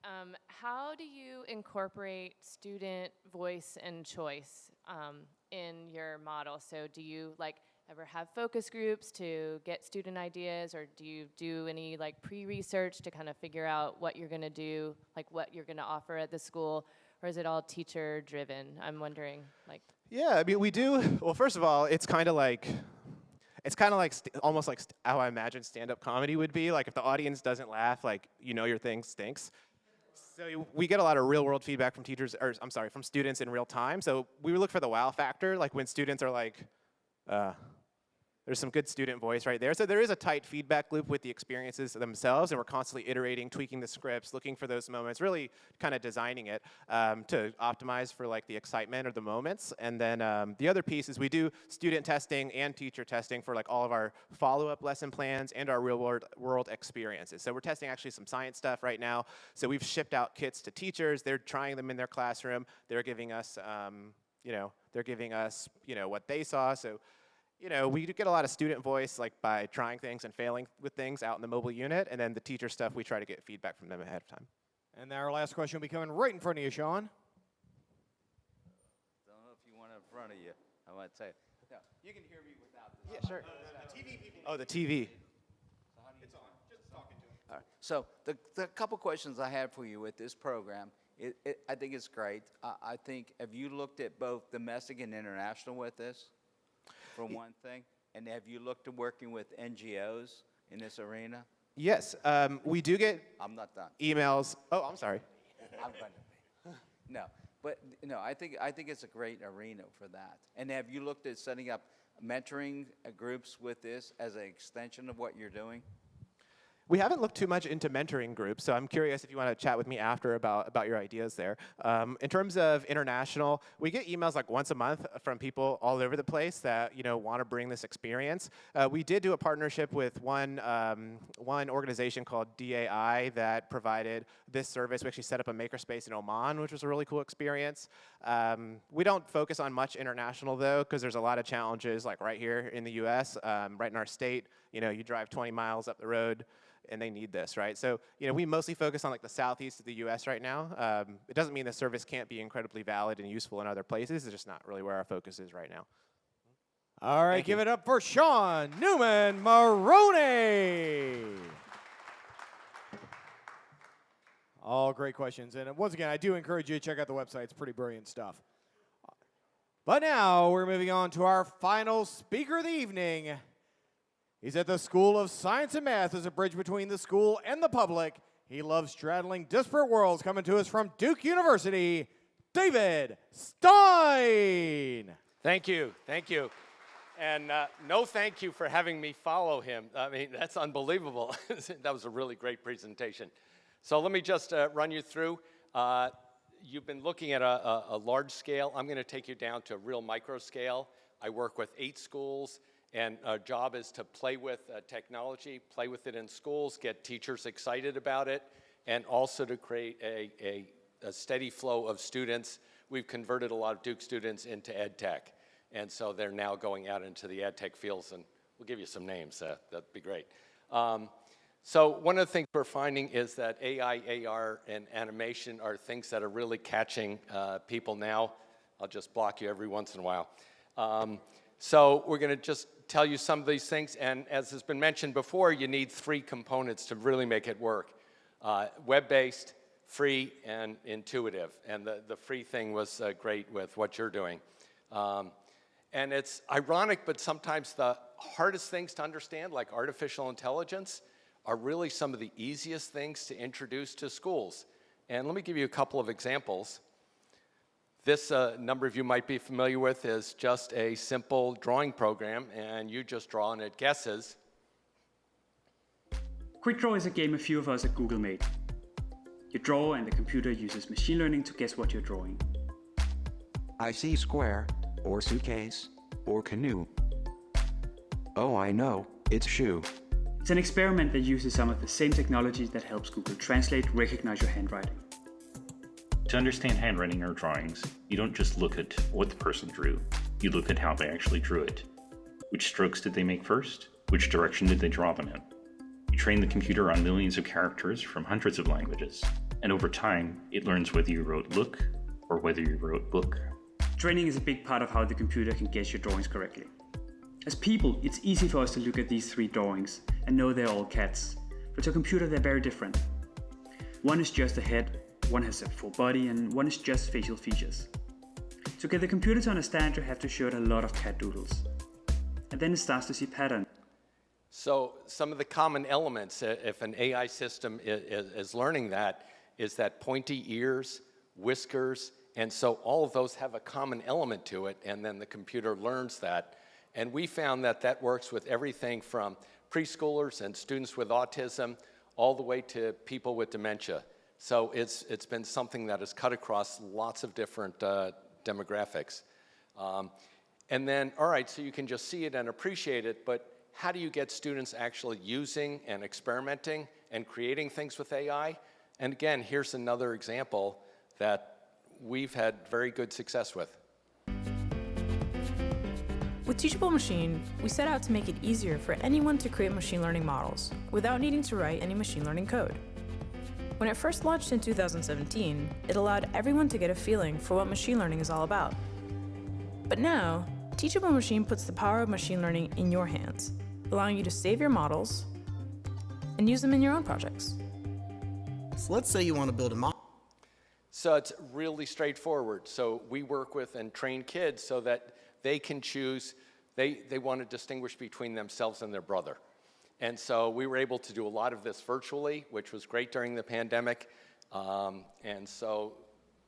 How do you incorporate student voice and choice in your model? So do you ever have focus groups to get student ideas, or do you do any pre-research to kind of figure out what you're going to do, what you're going to offer at the school, or is it all teacher driven? I'm wondering Yeah, I mean, we do. Well, first of all, it's kind of like almost like how I imagine stand-up comedy would be. Like if the audience doesn't laugh, like you know your thing stinks. So we get a lot of real-world feedback from teachers, or I'm sorry, from students in real time. So we look for the wow factor, like when students are like, there's some good student voice right there. So there is a tight feedback loop with the experiences themselves, and we're constantly iterating, tweaking the scripts, looking for those moments, really kind of designing it to optimize for like the excitement or the moments. And then the other piece is we do student testing and teacher testing for like all of our follow-up lesson plans and our real-world experiences. So we're testing actually some science stuff right now. So we've shipped out kits to teachers. They're trying them in their classroom. They're giving us, what they saw. So you know, we get a lot of student voice like by trying things and failing with things out in the mobile unit, and then the teacher stuff, we try to get feedback from them ahead of time. And our last question will be coming right in front of you, Sean. Don't know if you want it in front of you. I might say, no, you can hear me without this. Yeah, sure. The TV people. Oh, the TV. It's on. Just talking to him. All right. So the couple questions I have for you with this program, I think it's great. I think, have you looked at both domestic and international with this? For one thing, and have you looked at working with NGOs in this arena? Yes, we do get I'm not done. emails. Oh, I'm sorry. I'm going to be. No, but no, I think it's a great arena for that. And have you looked at setting up mentoring groups with this as an extension of what you're doing? We haven't looked too much into mentoring groups, so I'm curious if you want to chat with me after about your ideas there. In terms of international, we get emails like once a month from people all over the place that want to bring this experience. We did do a partnership with one organization called DAI that provided this service. We actually set up a makerspace in Oman, which was a really cool experience. We don't focus on much international though, because there's a lot of challenges like right here in the US, right in our state. You drive 20 miles up the road, and they need this, right? So, we mostly focus on like the southeast of the US right now. It doesn't mean the service can't be incredibly valid and useful in other places. It's just not really where our focus is right now. All right, give it up for Sean Newman Maroney. All great questions. And once again, I do encourage you to check out the website. It's pretty brilliant stuff. But now we're moving on to our final speaker of the evening. He's at the School of Science and Math as a bridge between the school and the public. He loves straddling disparate worlds. Coming to us from Duke University, David Stein. Thank you. And no thank you for having me follow him. I mean, that's unbelievable. That was a really great presentation. So let me just run you through. You've been looking at a large scale. I'm going to take you down to a real micro scale. I work with 8 schools. And our job is to play with technology, play with it in schools, get teachers excited about it, and also to create a steady flow of students. We've converted a lot of Duke students into EdTech, and so they're now going out into the EdTech fields, and we'll give you some names. That'd be great. So one of the things we're finding is that AI, AR, and animation are things that are really catching people now. I'll just block you every once in a while. So we're going to just tell you some of these things, and as has been mentioned before, you need 3 components to really make it work. Web-based, free, and intuitive. And the free thing was great with what you're doing. And it's ironic, but sometimes the hardest things to understand, like artificial intelligence, are really some of the easiest things to introduce to schools. And let me give you a couple of examples. This number of you might be familiar with is just a simple drawing program, and you just draw and it guesses. Quick Draw is a game a few of us at Google made. You draw and the computer uses machine learning to guess what you're drawing. I see square, or suitcase, or canoe. Oh, I know, it's shoe. It's an experiment that uses some of the same technology that helps Google Translate recognize your handwriting. To understand handwriting or drawings, you don't just look at what the person drew, you look at how they actually drew it. Which strokes did they make first? Which direction did they draw them in? You train the computer on millions of characters from hundreds of languages, and over time, it learns whether you wrote look or whether you wrote book. Training is a big part of how the computer can guess your drawings correctly. As people, it's easy for us to look at these 3 drawings and know they're all cats, but to a computer they're very different. One is just a head, one has a full body, and one is just facial features. To get the computer to understand, you have to show it a lot of cat doodles. And then it starts to see patterns. So some of the common elements, if an AI system is learning that, is that pointy ears, whiskers, and so all of those have a common element to it, and then the computer learns that. And we found that that works with everything from preschoolers and students with autism all the way to people with dementia. So it's been something that has cut across lots of different demographics. And then, all right, so you can just see it and appreciate it, but how do you get students actually using and experimenting and creating things with AI? And again, here's another example that we've had very good success with. With Teachable Machine, we set out to make it easier for anyone to create machine learning models without needing to write any machine learning code. When it first launched in 2017, it allowed everyone to get a feeling for what machine learning is all about. But now, Teachable Machine puts the power of machine learning in your hands, allowing you to save your models and use them in your own projects. So let's say you want to build a model. So it's really straightforward. So we work with and train kids so that they can choose, they want to distinguish between themselves and their brother. And so we were able to do a lot of this virtually, which was great during the pandemic. And so,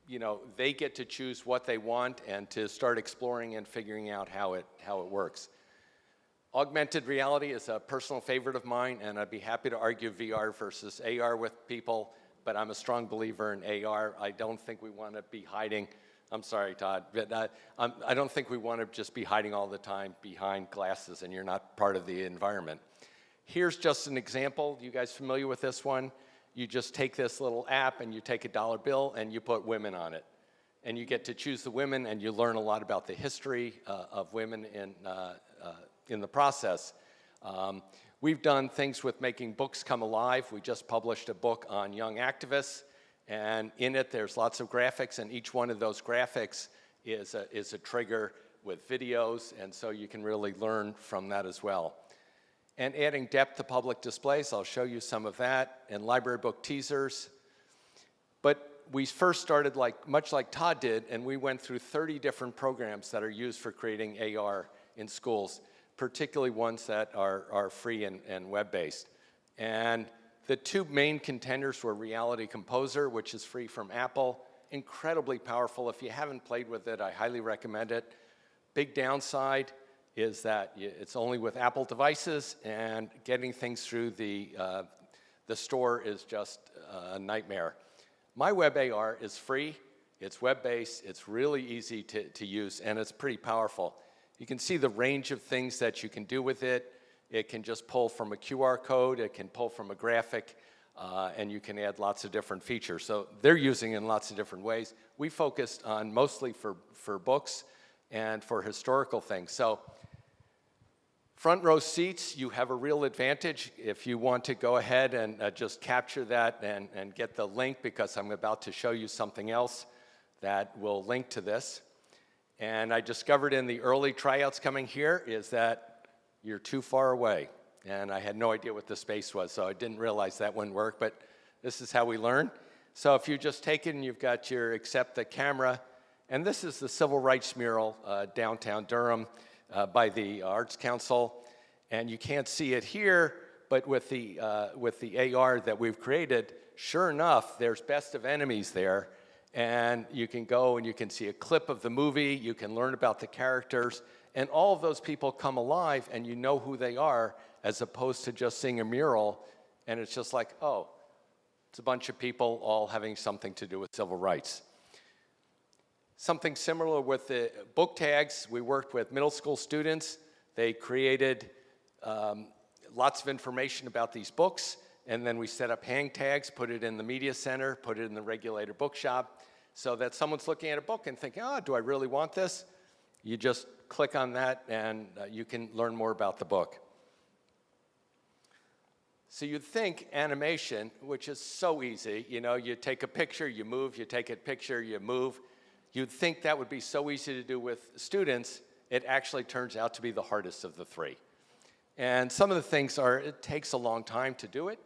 you know, they get to choose what they want and to start exploring and figuring out how it works. Augmented reality is a personal favorite of mine, and I'd be happy to argue VR versus AR with people, but I'm a strong believer in AR. I don't think we want to be hiding. I'm sorry, Todd, but I don't think we want to just be hiding all the time behind glasses and you're not part of the environment. Here's just an example. You guys familiar with this one? You just take this little app and you take a dollar bill and you put women on it. And you get to choose the women and you learn a lot about the history of women in the process. We've done things with making books come alive. We just published a book on young activists, and in it there's lots of graphics, and each one of those graphics is a trigger with videos, and so you can really learn from that as well. And adding depth to public displays, I'll show you some of that, and library book teasers. But we first started much like Todd did, and we went through 30 different programs that are used for creating AR in schools, particularly ones that are free and web-based. And the two main contenders were Reality Composer, which is free from Apple, incredibly powerful. If you haven't played with it, I highly recommend it. Big downside is that it's only with Apple devices, and getting things through the store is just a nightmare. My Web AR is free, it's web-based, it's really easy to use, and it's pretty powerful. You can see the range of things that you can do with it. It can just pull from a QR code, it can pull from a graphic, and you can add lots of different features. So they're using it in lots of different ways. We focused on mostly for books and for historical things. So front row seats, you have a real advantage if you want to go ahead and just capture that and get the link, because I'm about to show you something else that will link to this. And I discovered in the early tryouts coming here is that you're too far away. And I had no idea what the space was, so I didn't realize that wouldn't work, but this is how we learn. So if you just take it and you've got your accept the camera, and this is the Civil Rights Mural downtown Durham by the Arts Council. And you can't see it here, but with the AR that we've created, sure enough, there's Best of Enemies there. And you can go and you can see a clip of the movie, you can learn about the characters, and all of those people come alive and you know who they are, as opposed to just seeing a mural and it's just like, oh, it's a bunch of people all having something to do with civil rights. Something similar with the book tags, we worked with middle school students. They created lots of information about these books, and then we set up hang tags, put it in the media center, put it in the regulator bookshop, so that someone's looking at a book and thinking, oh, do I really want this? You just click on that and you can learn more about the book. So you'd think animation, which is so easy, you know, you take a picture, you move, you take a picture, you move. You'd think that would be so easy to do with students. It actually turns out to be the hardest of the three. And some of the things are, it takes a long time to do it.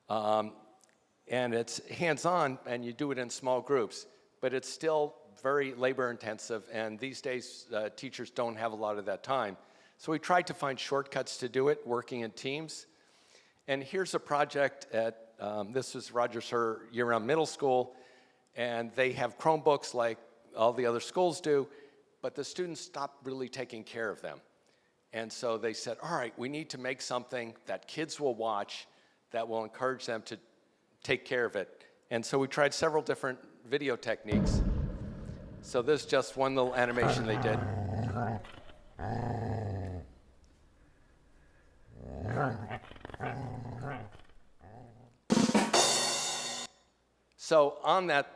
And it's hands-on, and you do it in small groups, but it's still very labor-intensive, and these days, teachers don't have a lot of that time. So we tried to find shortcuts to do it, working in teams. And here's a project at, this is Rogers Her Year-Round Middle School, and they have Chromebooks like all the other schools do, but the students stopped really taking care of them. And so they said, all right, we need to make something that kids will watch that will encourage them to take care of it. And so we tried several different video techniques. So this is just one little animation they did. So on that,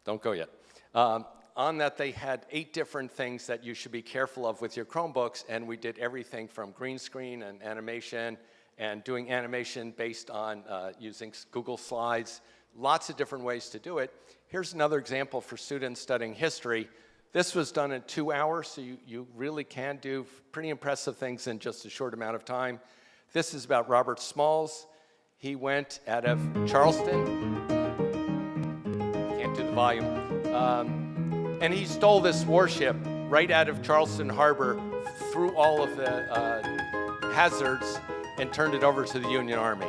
don't go yet. On that, they had 8 different things that you should be careful of with your Chromebooks, and we did everything from green screen and animation, and doing animation based on using Google Slides, lots of different ways to do it. Here's another example for students studying history. This was done in 2 hours, so you really can do pretty impressive things in just a short amount of time. This is about Robert Smalls. He went out of Charleston. Can't do the volume. And he stole this warship right out of Charleston Harbor, through all of the hazards, and turned it over to the Union Army.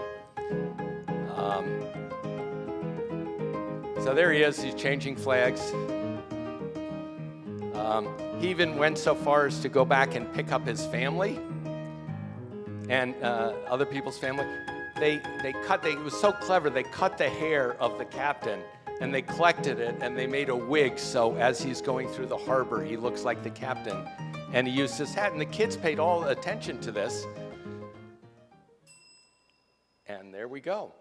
So there he is, he's changing flags. He even went so far as to go back and pick up his family and other people's family. It was so clever, they cut the hair of the captain and they collected it and they made a wig, so as he's going through the harbor, he looks like the captain. And he used his hat, and the kids paid all attention to this. And there we go.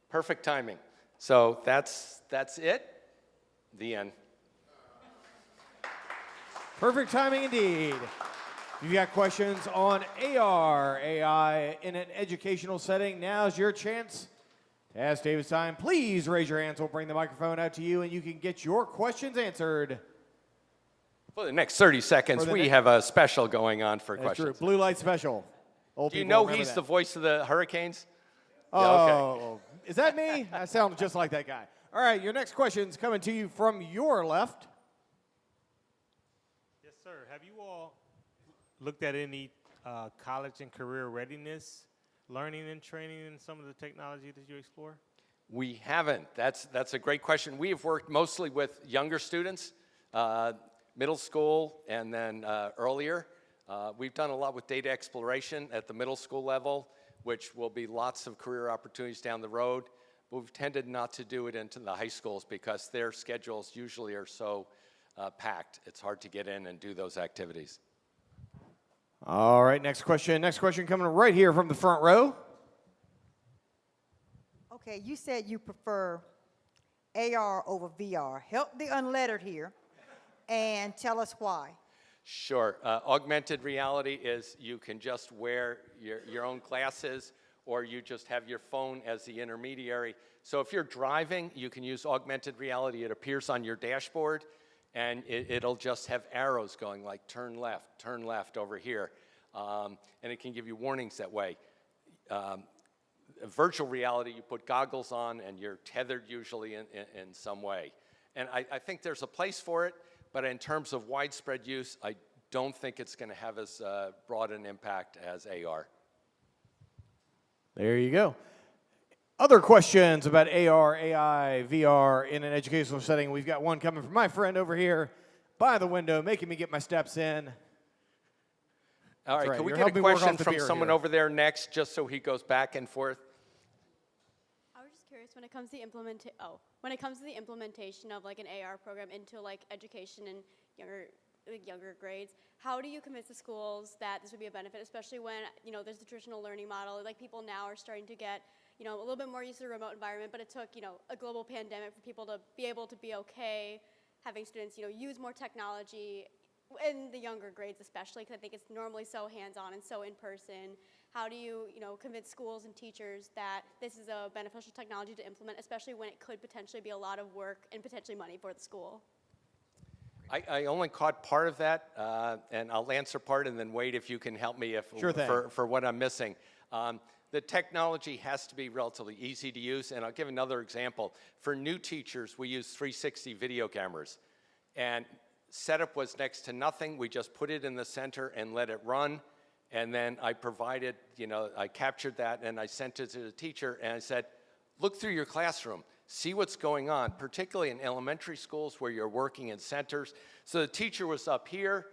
Perfect timing. So that's it. The end. Perfect timing indeed. If you've got questions on AR, AI in an educational setting, now's your chance to ask David Stein. Please raise your hands. We'll bring the microphone out to you, and you can get your questions answered. For the next 30 seconds, we have a special going on for questions. True. Blue light special. Do you know he's the voice of the Hurricanes? Oh, Yeah, okay. Is that me? I sound just like that guy. All right, your next question's coming to you from your left. Yes, sir. Have you all looked at any college and career readiness, learning and training in some of the technology that you explore? We haven't. That's a great question. We have worked mostly with younger students, middle school, and then earlier. We've done a lot with data exploration at the middle school level, which will be lots of career opportunities down the road. But we've tended not to do it into the high schools because their schedules usually are so packed. It's hard to get in and do those activities. All right, next question. Next question coming right here from the front row. Okay, you said you prefer AR over VR. Help the unlettered here and tell us why. Sure. Augmented reality is you can just wear your own glasses, or you just have your phone as the intermediary. So if you're driving, you can use augmented reality. It appears on your dashboard, and it'll just have arrows going like turn left over here. And it can give you warnings that way. Virtual reality, you put goggles on, and you're tethered usually in some way. And I think there's a place for it, but in terms of widespread use, I don't think it's going to have as broad an impact as AR. There you go. Other questions about AR, AI, VR in an educational setting? We've got one coming from my friend over here by the window, making me get my steps in. All right, right. can we You're get a helping work question off the from beer someone here. over there next, just so he goes back and forth? I was just curious when it comes to when it comes to the implementation of like an AR program into like education and younger grades, how do you convince the schools that this would be a benefit, especially when there's the traditional learning model? Like people now are starting to get a little bit more used to the remote environment, but it took a global pandemic for people to be able to be okay having students use more technology in the younger grades, especially because I think it's normally so hands-on and so in person. How do you convince schools and teachers that this is a beneficial technology to implement, especially when it could potentially be a lot of work and potentially money for the school? I only caught part of that, and I'll answer part, and then Wade, if you can help me Sure thing. for what I'm missing. The technology has to be relatively easy to use, and I'll give another example. For new teachers, we use 360 video cameras, and setup was next to nothing. We just put it in the center and let it run, and then I provided, I captured that, and I sent it to the teacher, and I said, look through your classroom. See what's going on, particularly in elementary schools where you're working in centers. So the teacher was up here,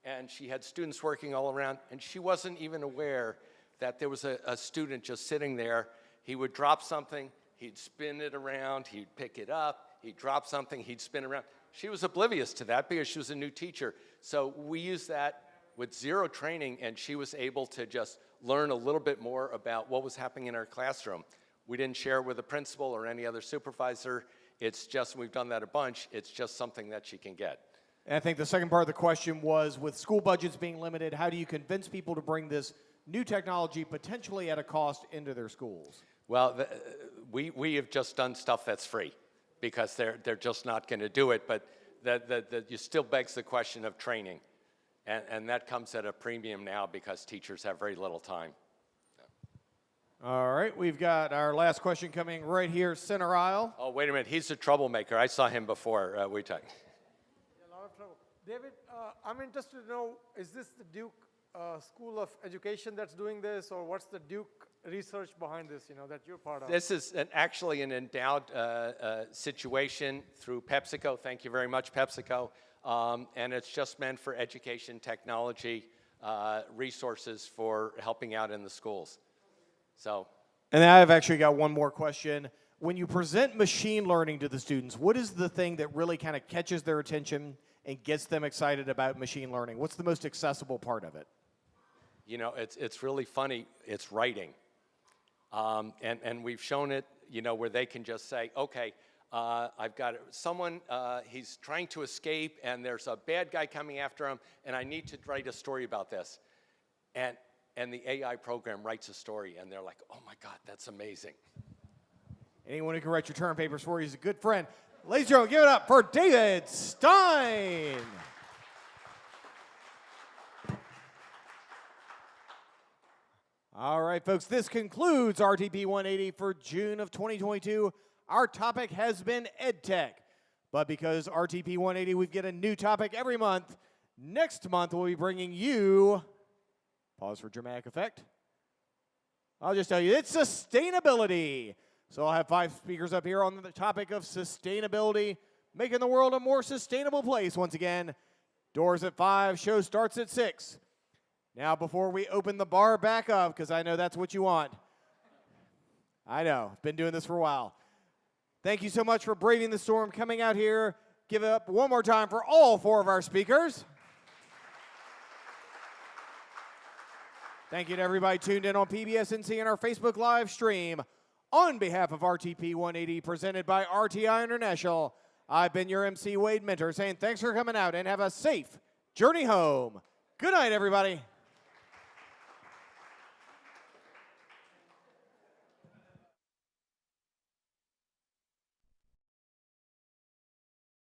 and she had students working all around, and she wasn't even aware that there was a student just sitting there. He would drop something, he'd spin it around, he'd pick it up, he'd drop something, he'd spin around. She was oblivious to that because she was a new teacher. So we used that with zero training, and she was able to just learn a little bit more about what was happening in her classroom. We didn't share it with the principal or any other supervisor. It's just, we've done that a bunch, it's just something that she can get. And I think the second part of the question was, with school budgets being limited, how do you convince people to bring this new technology potentially at a cost into their schools? Well, we have just done stuff that's free because they're just not going to do it, but you still begs the question of training. And that comes at a premium now because teachers have very little time. All right, we've got our last question coming right here, center aisle. Oh, wait a minute, he's a troublemaker. I saw him before we talked. A lot of trouble. David, I'm interested to know, is this the Duke School of Education that's doing this, or what's the Duke research behind this, that you're part of? This is actually an endowed situation through PepsiCo. Thank you very much, PepsiCo. and it's just meant for education technology resources for helping out in the schools. So. And then I've actually got one more question. When you present machine learning to the students, what is the thing that really kind of catches their attention and gets them excited about machine learning? What's the most accessible part of it? You know, it's really funny. It's writing. And we've shown it, you know, where they can just say, okay, I've got someone, he's trying to escape, and there's a bad guy coming after him, and I need to write a story about this. And the AI program writes a story, and they're like, oh my God, that's amazing. Anyone who can write your term papers for you is a good friend. Ladies and gentlemen, give it up for David Stein. All right, folks, this concludes RTP 180 for June of 2022. Our topic has been EdTech. But because RTP 180, we get a new topic every month, next month we'll be bringing you, pause for dramatic effect, I'll just tell you, it's sustainability. So I'll have 5 speakers up here on the topic of sustainability, making the world a more sustainable place. Once again, doors at 5, show starts at 6. Now, before we open the bar back up, because I know that's what you want. I know, been doing this for a while. Thank you so much for braving the storm, coming out here. Give it up one more time for all 4 of our speakers. Thank you to everybody tuned in on PBS-NC and our Facebook live stream. On behalf of RTP 180, presented by RTI International, I've been your MC, Wade Minter, saying thanks for coming out and have a safe journey home. Good night, everybody.